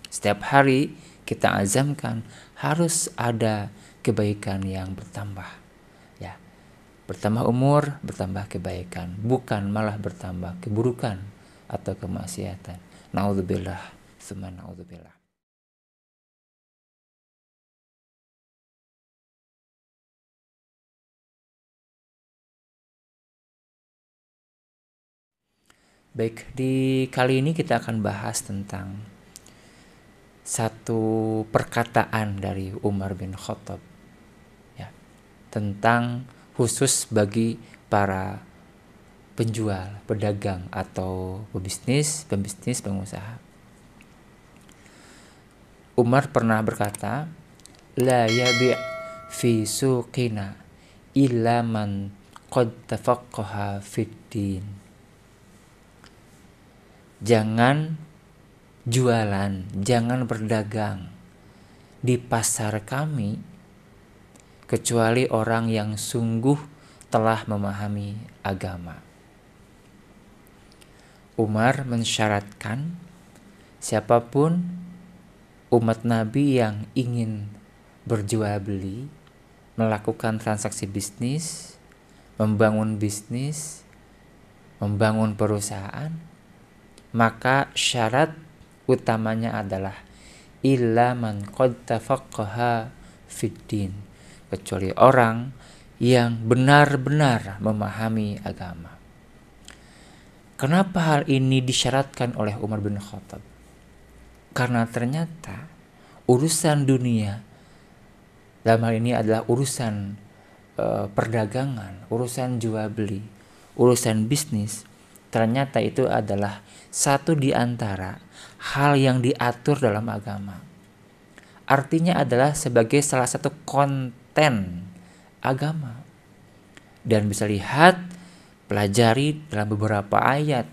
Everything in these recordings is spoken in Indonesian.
Setiap hari kita azamkan harus ada kebaikan yang bertambah. Ya, bertambah umur, bertambah kebaikan, bukan malah bertambah keburukan atau kemaksiatan. Naudzubillah, summa naudzubillah. Baik, di kali ini kita akan bahas tentang satu perkataan dari Umar bin Khattab, ya, tentang khusus bagi para penjual, pedagang atau pembisnis, pengusaha. Umar pernah berkata, la yabi' fi suqina illa man qad tafaqqaha fid din. Jangan jualan, jangan berdagang di pasar kami kecuali orang yang sungguh telah memahami agama. Umar mensyaratkan siapapun umat Nabi yang ingin berjual beli, melakukan transaksi bisnis, membangun perusahaan, maka syarat utamanya adalah illa man qad tafaqqaha fiddin, kecuali orang yang benar-benar memahami agama. Kenapa hal ini disyaratkan oleh Umar bin Khattab? Karena ternyata urusan dunia dalam hal ini adalah urusan perdagangan, urusan jual beli, urusan bisnis. Ternyata itu adalah satu di antara hal yang diatur dalam agama. Artinya adalah sebagai salah satu konten agama. Dan bisa lihat, pelajari dalam beberapa ayat.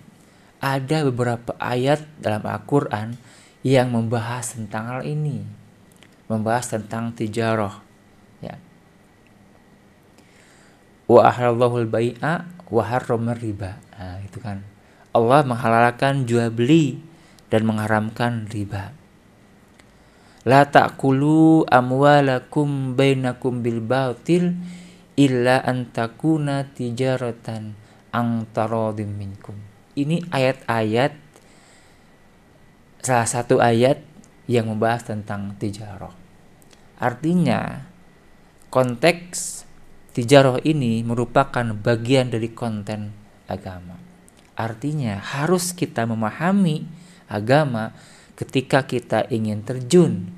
Ada beberapa ayat dalam Al-Quran yang membahas tentang hal ini, membahas tentang tijarah, ya. Wa ahallallahu al-bai'a wa harrama riba. Nah, itu kan. Allah menghalalkan jual beli dan mengharamkan riba. La ta'kulu amwalakum bainakum bil batil illa an takuna tijaratan an taradim minkum. Ini ayat-ayat, salah satu ayat yang membahas tentang tijarah. Artinya konteks tijarah ini merupakan bagian dari konten agama. Artinya harus kita memahami agama ketika kita ingin terjun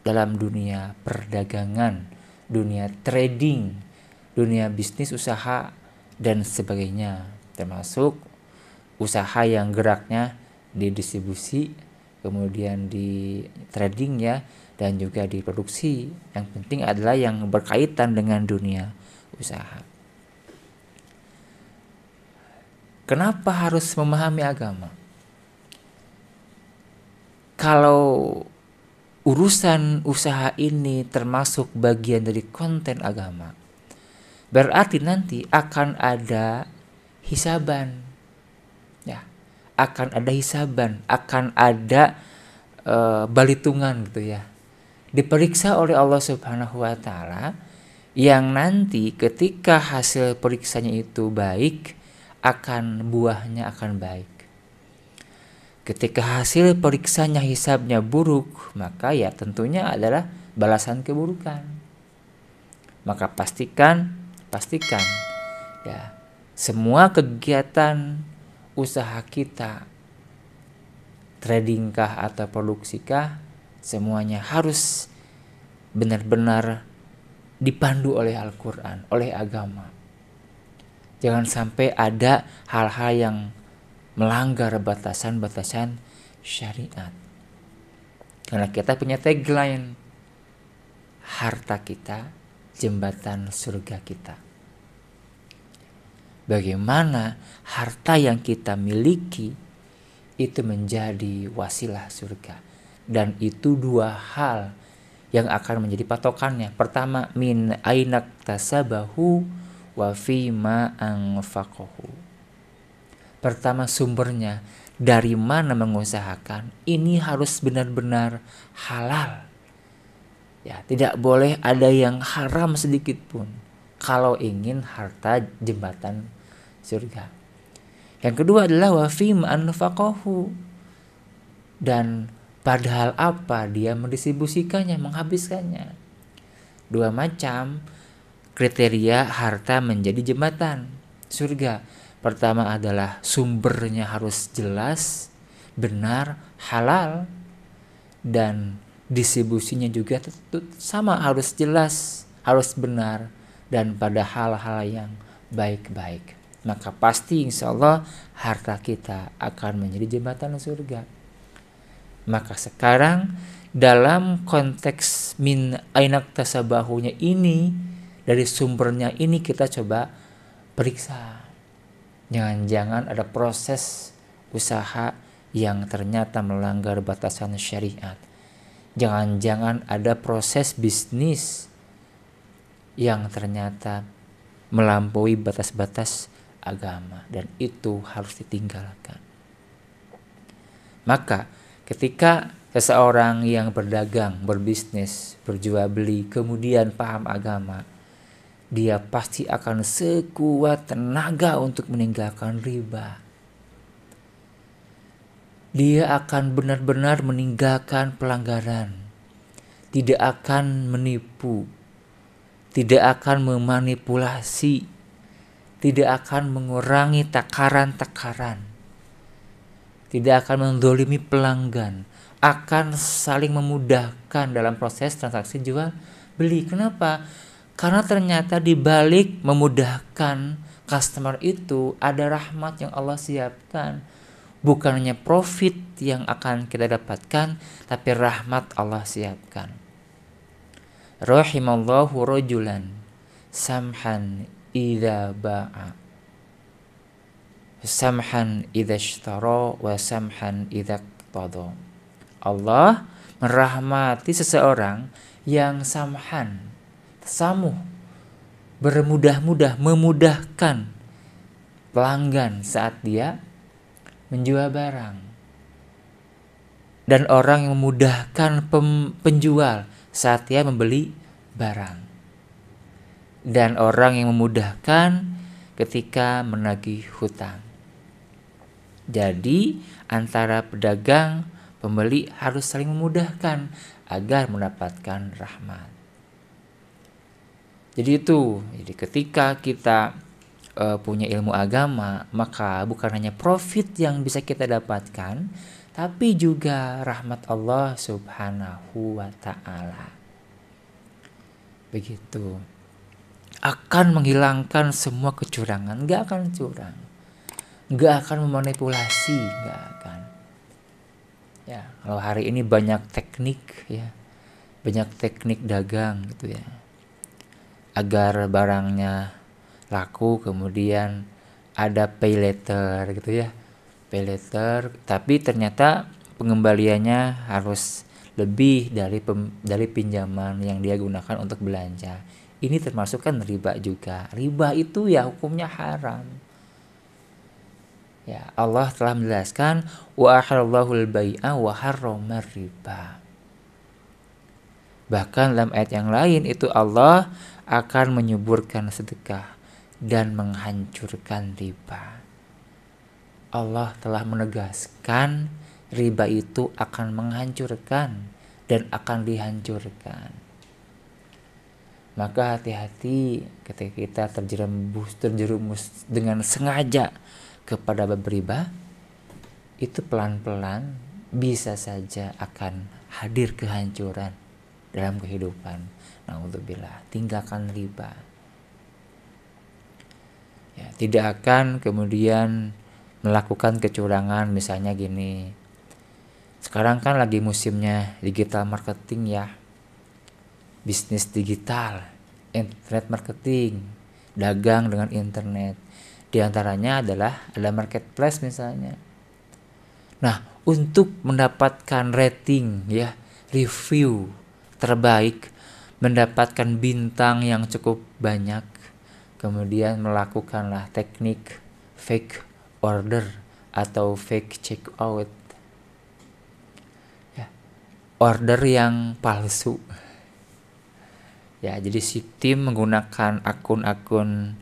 dalam dunia perdagangan, dunia trading, dunia bisnis usaha dan sebagainya, termasuk usaha yang geraknya di distribusi, kemudian di trading ya, dan juga di produksi. Yang penting adalah yang berkaitan dengan dunia usaha. Kenapa harus memahami agama? Kalau urusan usaha ini termasuk bagian dari konten agama, berarti nanti akan ada hisaban. Ya, akan ada hisaban, akan ada balitungan gitu ya. Diperiksa oleh Allah Subhanahu wa taala, yang nanti ketika hasil periksanya itu baik, buahnya akan baik. Ketika hasil periksanya hisabnya buruk, maka ya tentunya adalah balasan keburukan. Maka pastikan ya, semua kegiatan usaha kita, tradingkah atau produksikah, semuanya harus benar-benar dipandu oleh Al-Quran, oleh agama. Jangan sampai ada hal-hal yang melanggar batasan-batasan syariat. Karena kita punya tagline, harta kita, jembatan surga kita. Bagaimana harta yang kita miliki itu menjadi wasilah surga. Dan itu dua hal yang akan menjadi patokannya. Pertama, min ainak tasabahu wa fima anfaqahu. Pertama, sumbernya dari mana mengusahakan, ini harus benar-benar halal. Ya, tidak boleh ada yang haram sedikit pun kalau ingin harta jembatan surga. Yang kedua adalah wa fim anfaqahu, dan padahal apa dia mendistribusikannya, menghabiskannya. Dua macam kriteria harta menjadi jembatan surga. Pertama adalah sumbernya harus jelas, benar, halal, dan distribusinya juga sama, harus jelas, harus benar, dan pada hal-hal yang baik-baik. Maka pasti insya Allah harta kita akan menjadi jembatan surga. Maka sekarang dalam konteks min ainak tasabahunya ini, dari sumbernya ini kita coba periksa. Jangan-jangan ada proses usaha yang ternyata melanggar batasan syariat. Jangan-jangan ada proses bisnis yang ternyata melampaui batas-batas agama, dan itu harus ditinggalkan. Maka ketika seseorang yang berdagang, berbisnis, berjual beli, kemudian paham agama, dia pasti akan sekuat tenaga untuk meninggalkan riba. Dia akan benar-benar meninggalkan pelanggaran, tidak akan menipu, tidak akan memanipulasi, tidak akan mengurangi takaran-takaran, tidak akan mendolimi pelanggan, akan saling memudahkan dalam proses transaksi jual beli. Kenapa? Karena ternyata di balik memudahkan customer itu ada rahmat yang Allah siapkan. Bukan hanya profit yang akan kita dapatkan, tapi rahmat Allah siapkan. Rahimallahu rajulan samhan idza ba'a, samhan idza ishtara, wa samhan idza iqtada. Allah merahmati seseorang yang samhan, samuh, bermudah-mudah, memudahkan pelanggan saat dia menjual barang, dan orang yang memudahkan penjual saat dia membeli barang, dan orang yang memudahkan ketika menagih hutang. Jadi antara pedagang pembeli harus saling memudahkan agar mendapatkan rahmat. Jadi ketika kita punya ilmu agama, maka bukan hanya profit yang bisa kita dapatkan, tapi juga rahmat Allah Subhanahu wa ta'ala. Begitu. Akan menghilangkan semua kecurangan, gak akan curang, gak akan memanipulasi, gak akan. Ya, kalau hari ini banyak teknik, ya, banyak teknik dagang gitu ya, agar barangnya laku, kemudian ada pay later gitu ya, pay later, tapi ternyata pengembaliannya harus lebih dari pinjaman yang dia gunakan untuk belanja. Ini termasuk kan riba juga. Riba itu ya hukumnya haram. Ya, Allah telah menjelaskan wa ahallallahu al-bai'a wa harrama riba. Bahkan dalam ayat yang lain itu Allah akan menyuburkan sedekah dan menghancurkan riba. Allah telah menegaskan riba itu akan menghancurkan dan akan dihancurkan. Maka hati-hati ketika kita terjerumus dengan sengaja kepada riba, itu pelan-pelan bisa saja akan hadir kehancuran dalam kehidupan. Na'udzubillah, tinggalkan riba. Ya, tidak akan kemudian melakukan kecurangan. Misalnya gini, sekarang kan lagi musimnya digital marketing ya, bisnis digital, internet marketing, dagang dengan internet. Di antaranya adalah ada marketplace misalnya. Nah, untuk mendapatkan rating ya, review terbaik, mendapatkan bintang yang cukup banyak, kemudian melakukanlah teknik fake order atau fake checkout, ya, order yang palsu. Ya, jadi si tim menggunakan akun-akun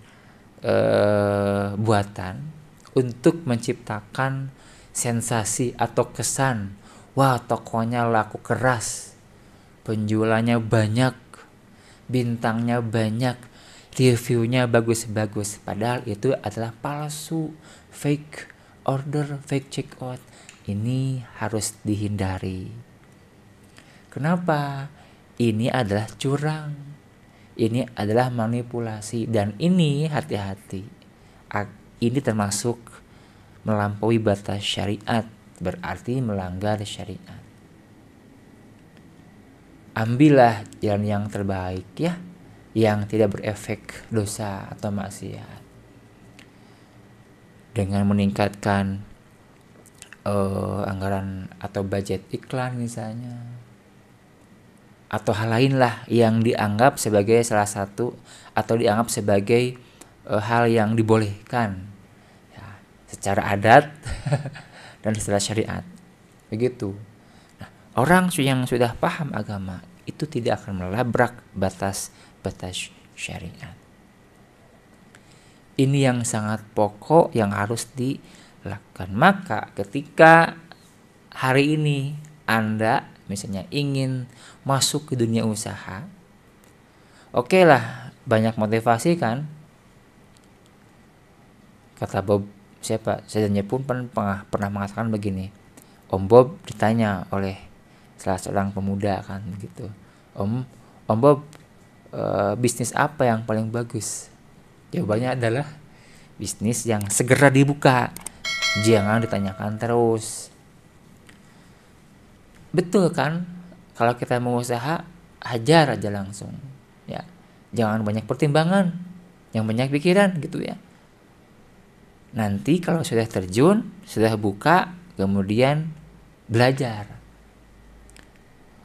buatan untuk menciptakan sensasi atau kesan, wah tokonya laku keras, penjualannya banyak, bintangnya banyak, reviewnya bagus-bagus, padahal itu adalah palsu, fake order, fake checkout. Ini harus dihindari. Kenapa? Ini adalah curang, ini adalah manipulasi, dan ini hati-hati. Ini termasuk melampaui batas syariat, berarti melanggar syariat. Ambillah jalan yang terbaik ya, yang tidak berefek dosa atau maksiat, dengan meningkatkan anggaran atau budget iklan misalnya, atau hal lain lah yang dianggap sebagai salah satu atau dianggap sebagai hal yang dibolehkan ya, secara adat dan secara syariat begitu. Nah, orang yang sudah paham agama itu tidak akan melabrak batas-batas syariat. Ini yang sangat pokok yang harus dilakukan. Maka ketika hari ini Anda misalnya ingin masuk ke dunia usaha, oke lah, banyak motivasi kan. Kata Bob, siapa? Saya pun pernah mengatakan begini. Om Bob ditanya oleh salah seorang pemuda kan gitu. Om Bob, bisnis apa yang paling bagus? Jawabannya adalah bisnis yang segera dibuka. Jangan ditanyakan terus. Betul kan? Kalau kita mau usaha, hajar aja langsung. Ya, jangan banyak pertimbangan, yang banyak pikiran gitu ya. Nanti kalau sudah terjun, sudah buka, kemudian belajar.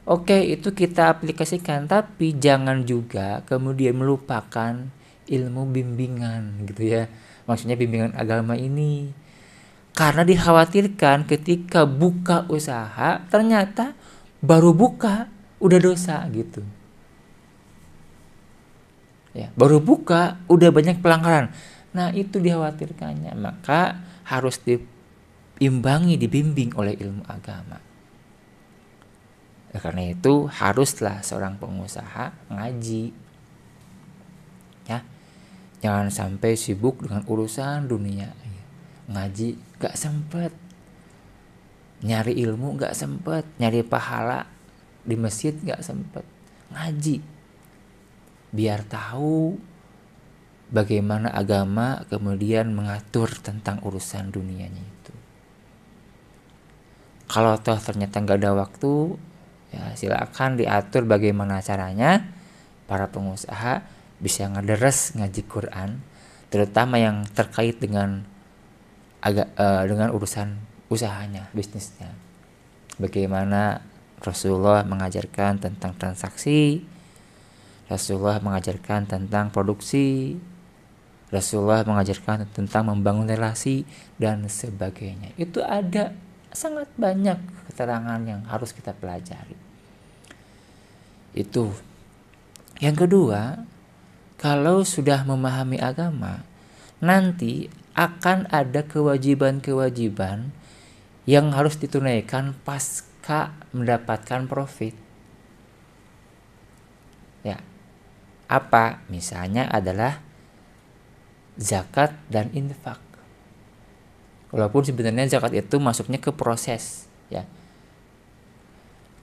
Oke, itu kita aplikasikan, tapi jangan juga kemudian melupakan ilmu bimbingan gitu ya. Maksudnya bimbingan agama ini. Karena dikhawatirkan ketika buka usaha ternyata baru buka udah dosa gitu. Ya, baru buka udah banyak pelanggaran. Nah, itu dikhawatirkannya. Maka harus diimbangi, dibimbing oleh ilmu agama. Karena itu haruslah seorang pengusaha ngaji. Ya. Jangan sampai sibuk dengan urusan dunia. Ngaji gak sempet, nyari ilmu gak sempet, nyari pahala di masjid gak sempet. Ngaji biar tahu bagaimana agama kemudian mengatur tentang urusan dunianya itu. Kalau toh ternyata gak ada waktu, ya silakan diatur bagaimana caranya para pengusaha bisa ngederes ngaji Quran, terutama yang terkait dengan dengan urusan usahanya, bisnisnya. Bagaimana Rasulullah mengajarkan tentang transaksi, Rasulullah mengajarkan tentang produksi, Rasulullah mengajarkan tentang membangun relasi dan sebagainya. Itu ada sangat banyak keterangan yang harus kita pelajari. Itu. Yang kedua, kalau sudah memahami agama, nanti akan ada kewajiban-kewajiban yang harus ditunaikan pasca mendapatkan profit. Ya. Apa? Misalnya adalah zakat dan infak. Walaupun sebenarnya zakat itu masuknya ke proses, ya.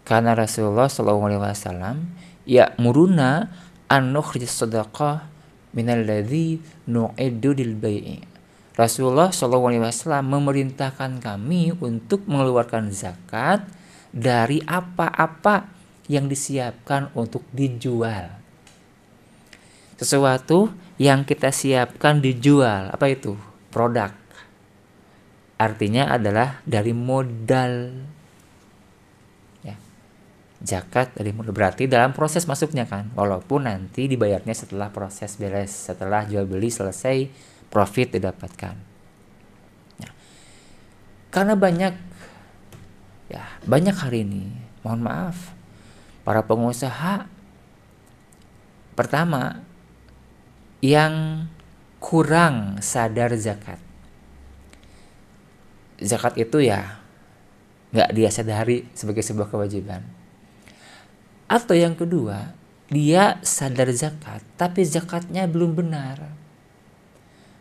Karena Rasulullah SAW ya'muruna an nukhrij shadaqah minal ladzi nu'iddu lil bai'i. Rasulullah SAW memerintahkan kami untuk mengeluarkan zakat dari apa-apa yang disiapkan untuk dijual. Sesuatu yang kita siapkan dijual, apa itu? Produk. Artinya adalah dari modal. Ya. Zakat dari modal, berarti dalam proses masuknya kan, walaupun nanti dibayarnya setelah proses beres, setelah jual beli selesai, profit didapatkan. Nah, Karena banyak hari ini, mohon maaf, para pengusaha pertama yang kurang sadar zakat. Zakat itu ya nggak dia sadari sebagai sebuah kewajiban. Atau yang kedua, dia sadar zakat tapi zakatnya belum benar,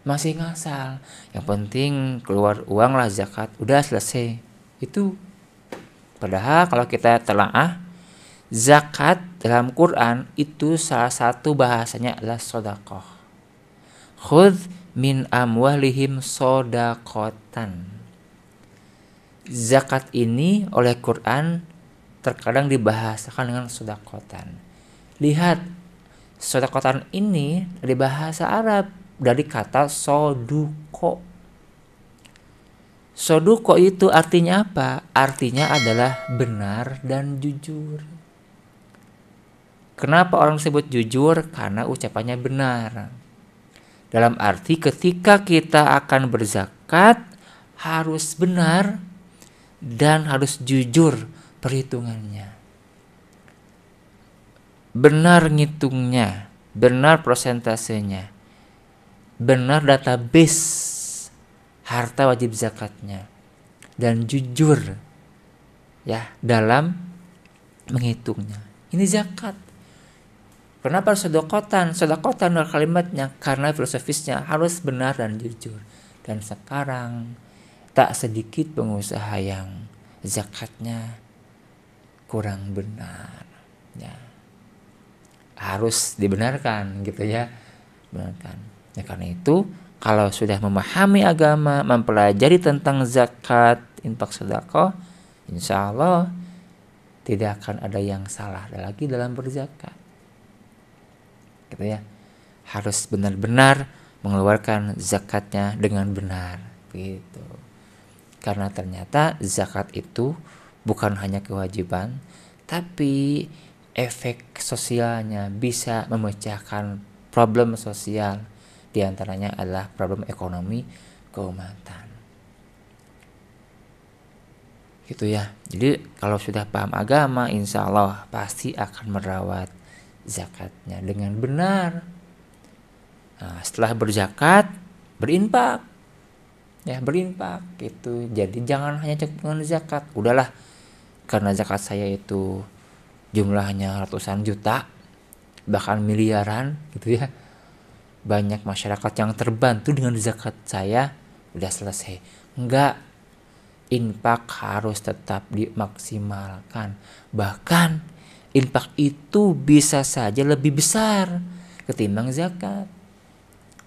masih ngasal. Yang penting keluar uang lah zakat, udah selesai. Itu padahal kalau kita telaah, zakat dalam Quran itu salah satu bahasanya adalah sedekah. Khudz min amwalihim shadaqatan. Zakat ini oleh Quran terkadang dibahasakan dengan sedekatan. Lihat, sedekatan ini dari bahasa Arab, dari kata soduko. Soduko itu artinya apa? Artinya adalah benar dan jujur. Kenapa orang disebut jujur? Karena ucapannya benar. Dalam arti ketika kita akan berzakat harus benar dan harus jujur perhitungannya. Benar ngitungnya, benar prosentasenya, benar database harta wajib zakatnya, dan jujur ya dalam menghitungnya. Ini zakat. Kenapa sedekatan? Sedekatan dari kalimatnya karena filosofisnya harus benar dan jujur. Dan sekarang tak sedikit pengusaha yang zakatnya kurang benar. Ya. Harus dibenarkan gitu ya. Benarkan. Ya, karena itu kalau sudah memahami agama, mempelajari tentang zakat, infak, sedekah, insya Allah tidak akan ada yang salah lagi dalam berzakat. Gitu ya. Harus benar-benar mengeluarkan zakatnya dengan benar. Gitu. Karena ternyata zakat itu bukan hanya kewajiban, tapi efek sosialnya bisa memecahkan problem sosial. Di antaranya adalah problem ekonomi keumatan. Gitu ya. Jadi kalau sudah paham agama, insya Allah pasti akan merawat zakatnya dengan benar. Nah, setelah berzakat, berinfak. Ya, berinfak gitu. Jadi jangan hanya cukup dengan zakat. Udahlah, karena zakat saya itu jumlahnya ratusan juta, bahkan miliaran gitu ya. Banyak masyarakat yang terbantu dengan zakat saya, udah selesai. Enggak, infak harus tetap dimaksimalkan. Bahkan infak itu bisa saja lebih besar ketimbang zakat.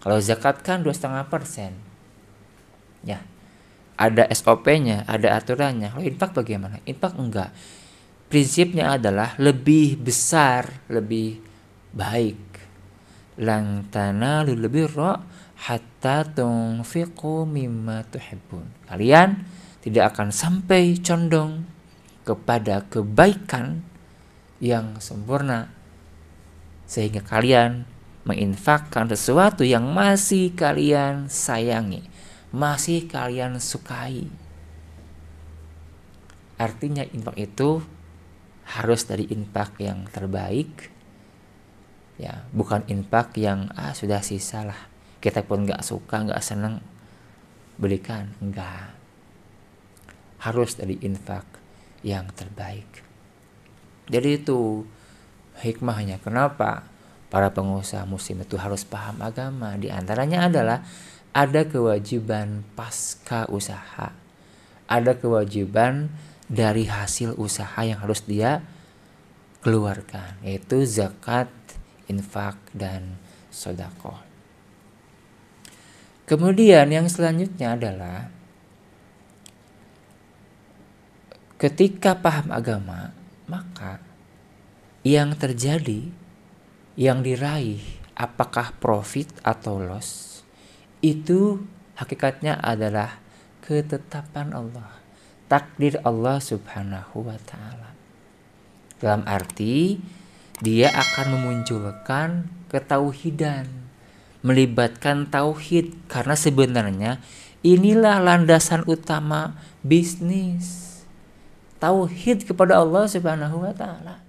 Kalau zakat kan 2,5%. Ya, ada SOP-nya, ada aturannya. Kalau infak bagaimana? Infak enggak. Prinsipnya adalah lebih besar, lebih baik. Lan tanalul birra hatta tunfiqu mimma tuhibbun. Kalian tidak akan sampai condong kepada kebaikan yang sempurna sehingga kalian menginfakkan sesuatu yang masih kalian sayangi, masih kalian sukai. Artinya infak itu harus dari infak yang terbaik, ya, bukan infak yang sudah sisa lah, kita pun nggak suka, nggak senang belikan, enggak. Harus dari infak yang terbaik. Jadi itu hikmahnya kenapa para pengusaha muslim itu harus paham agama. Di antaranya adalah ada kewajiban pasca usaha, ada kewajiban dari hasil usaha yang harus dia keluarkan, yaitu zakat, infak, dan sedekah. Kemudian yang selanjutnya adalah ketika paham agama, maka yang terjadi, yang diraih, apakah profit atau loss, itu hakikatnya adalah ketetapan Allah, takdir Allah subhanahu wa ta'ala. Dalam arti dia akan memunculkan ketauhidan, melibatkan tauhid, karena sebenarnya Inilah landasan utama bisnis. Tauhid kepada Allah Subhanahu wa taala.